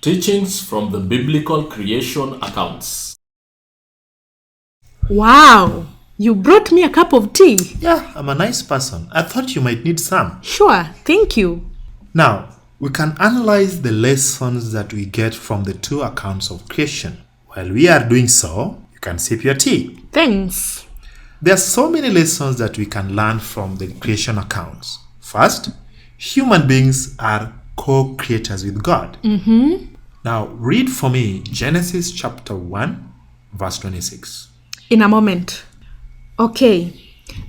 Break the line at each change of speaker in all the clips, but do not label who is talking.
Teachings from the biblical creation accounts.
Wow, you brought me a cup of tea.
Yeah, I'm a nice person. I thought you might need some.
Sure, thank you.
Now, we can analyze the lessons that we get from the two accounts of creation. While we are doing so, you can sip your tea.
Thanks.
There are so many lessons that we can learn from the creation accounts. First, human beings are co-creators with God. Now, read for me Genesis chapter 1, verse 26.
In a moment. Okay.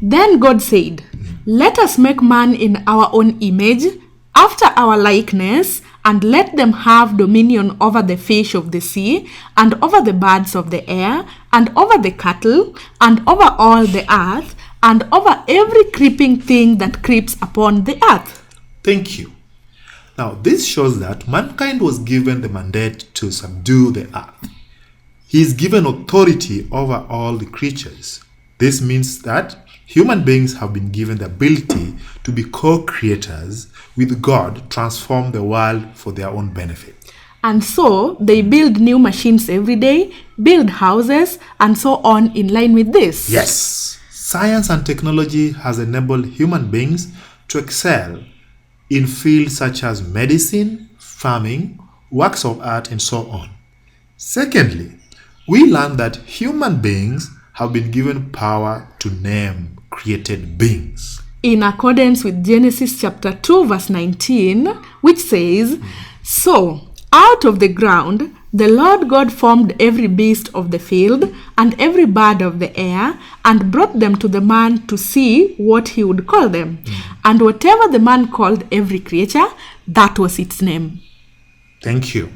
Then God said, "Let us make man in our own image, after our likeness, and let them have dominion over the fish of the sea, and over the birds of the air, and over the cattle, and over all the earth, and over every creeping thing that creeps upon the earth."
Thank you. Now, this shows that mankind was given the mandate to subdue the earth. He is given authority over all the creatures. This means that human beings have been given the ability to be co-creators with God, transform the world for their own benefit.
And so they build new machines every day, build houses, and so on in line with this.
Yes, science and technology has enabled human beings to excel in fields such as medicine, farming, works of art, and so on. Secondly, we learn that human beings have been given power to name created beings.
In accordance with Genesis chapter 2 verse 19, which says, "So out of the ground the Lord God formed every beast of the field and every bird of the air, and brought them to the man to see what he would call them. And whatever the man called every creature, that was its name."
Thank you.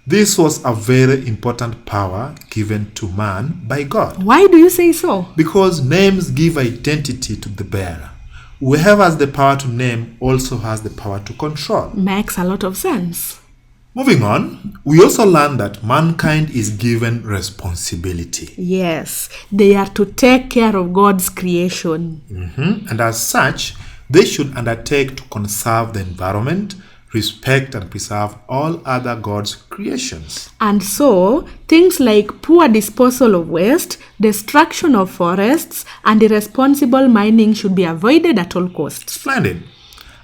This was a very important power given to man by God,
Why do you say so?
because names give identity to the bearer. Whoever has the power to name also has the power to control.
Makes a lot of sense.
Moving on, we also learn that mankind is given responsibility.
Yes, they are to take care of God's creation.
And as such, they should undertake to conserve the environment, respect and preserve all other God's creations.
And so, things like poor disposal of waste, destruction of forests, and irresponsible mining should be avoided at all costs.
Splendid.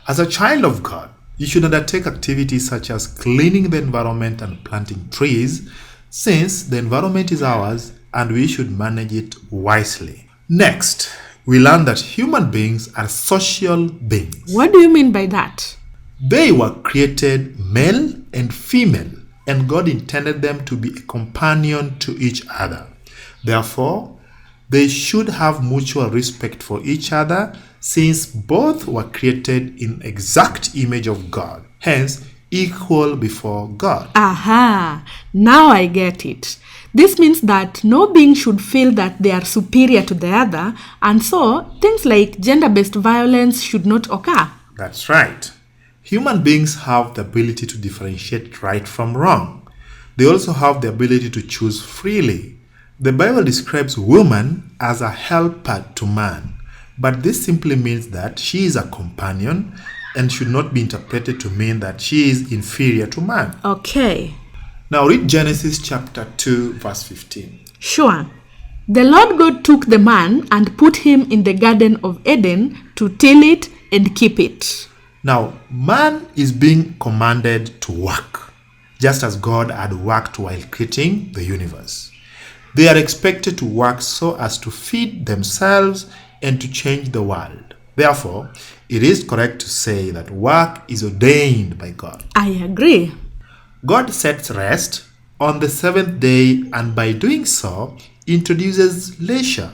As a child of God, you should undertake activities such as cleaning the environment and planting trees, since the environment is ours and we should manage it wisely. Next, we learn that human beings are social beings.
What do you mean by that?
They were created male and female, and God intended them to be a companion to each other. Therefore, they should have mutual respect for each other, since both were created in exact image of God, hence equal before God.
Aha, now I get it. This means that no being should feel that they are superior to the other, and so things like gender-based violence should not occur.
That's right. Human beings have the ability to differentiate right from wrong. They also have the ability to choose freely. The Bible describes woman as a helper to man, but this simply means that she is a companion and should not be interpreted to mean that she is inferior to man.
Okay,
Now read Genesis chapter 2 verse 15.
sure. The Lord God took the man and put him in the Garden of Eden to till it and keep it.
Now, man is being commanded to work, just as God had worked while creating the universe. They are expected to work so as to feed themselves and to change the world. Therefore, it is correct to say that work is ordained by God.
I agree.
God sets rest on the seventh day, and by doing so, introduces leisure.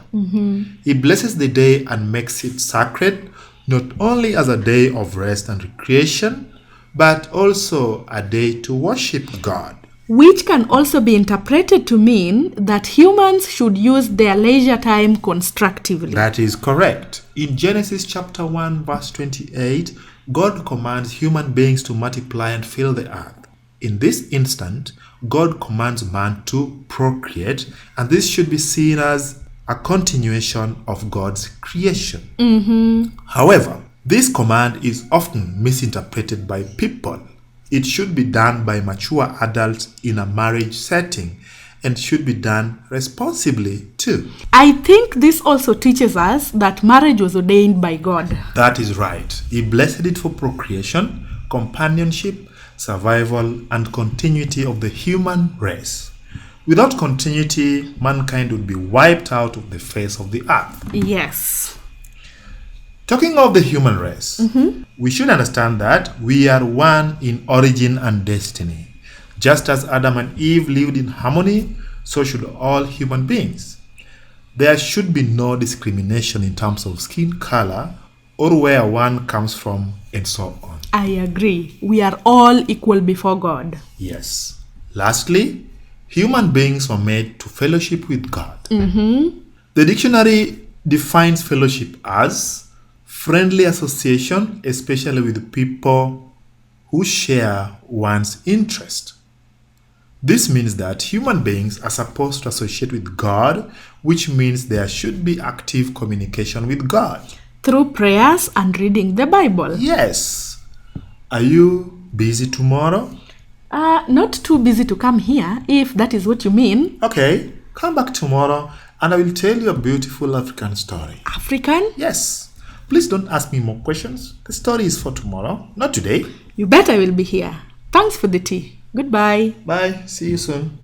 He blesses the day and makes it sacred, not only as a day of rest and recreation, but also a day to worship God.
Which can also be interpreted to mean that humans should use their leisure time constructively.
That is correct. In Genesis chapter 1 verse 28, God commands human beings to multiply and fill the earth. In this instant, God commands man to procreate, and this should be seen as a continuation of God's creation. However, this command is often misinterpreted by people. It should be done by mature adults in a marriage setting and should be done responsibly too.
I think this also teaches us that marriage was ordained by God.
That is right. He blessed it for procreation, companionship, survival, and continuity of the human race. Without continuity, mankind would be wiped out of the face of the earth.
Yes.
Talking of the human race, we should understand that we are one in origin and destiny. Just as Adam and Eve lived in harmony, so should all human beings. There should be no discrimination in terms of skin color or where one comes from and so on.
I agree. We are all equal before God.
Yes. Lastly, human beings were made to fellowship with God. The dictionary defines fellowship as friendly association, especially with people who share one's interest. This means that human beings are supposed to associate with God, which means there should be active communication with God.
Through prayers and reading the Bible.
Yes. Are you busy tomorrow?
Not too busy to come here, if that is what you mean.
Okay, come back tomorrow and I will tell you a beautiful African story.
African?
Yes. Please don't ask me more questions. The story is for tomorrow, not today.
You bet I will be here. Thanks for the tea. Goodbye.
Bye. See you soon.